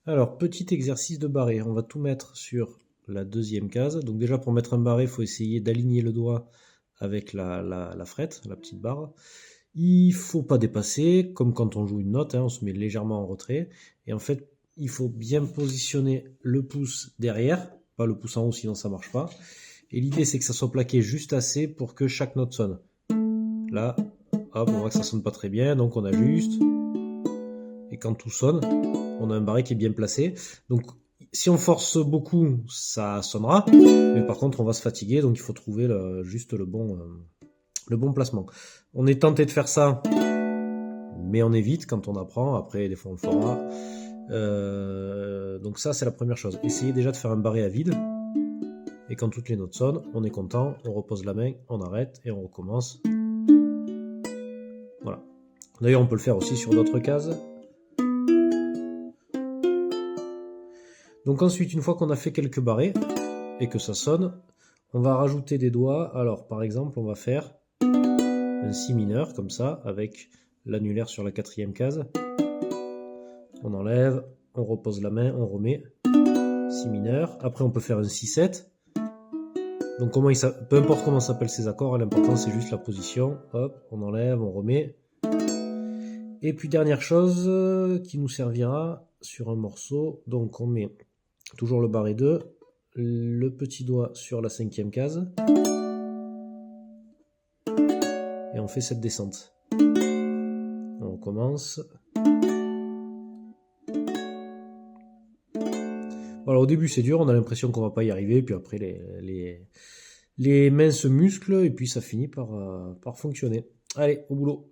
Alors, petit exercice de barré. On va tout mettre sur la deuxième case. Donc déjà, pour mettre un barré, il faut essayer d'aligner le doigt avec la frette, la petite barre. Il faut pas dépasser, comme quand on joue une note, hein, on se met légèrement en retrait. Et en fait, il faut bien positionner le pouce derrière, pas le pouce en haut, sinon ça marche pas. Et l'idée, c'est que ça soit plaqué juste assez pour que chaque note sonne. Là, hop, on voit que ça sonne pas très bien, donc on ajuste. Et quand tout sonne, on a un barré qui est bien placé. Donc, si on force beaucoup, ça sonnera. Mais par contre, on va se fatiguer, donc il faut trouver juste le bon placement. On est tenté de faire ça, mais on évite quand on apprend. Après, des fois, on le fera. Donc ça, c'est la première chose. Essayez déjà de faire un barré à vide. Et quand toutes les notes sonnent, on est content, on repose la main, on arrête et on recommence. Voilà. D'ailleurs, on peut le faire aussi sur d'autres cases. Donc ensuite, une fois qu'on a fait quelques barrés et que ça sonne, on va rajouter des doigts. Alors, par exemple, on va faire un si mineur, comme ça, avec l'annulaire sur la quatrième case. On enlève, on repose la main, on remet. Si mineur. Après, on peut faire un si-7. Donc, peu importe comment s'appellent ces accords, l'important c'est juste la position. Hop, on enlève, on remet. Et puis, dernière chose qui nous servira sur un morceau. Donc, on met toujours le barré 2, le petit doigt sur la cinquième case. Et on fait cette descente. On recommence. Voilà, au début c'est dur, on a l'impression qu'on va pas y arriver, puis après les mains se musclent et puis ça finit par fonctionner. Allez, au boulot.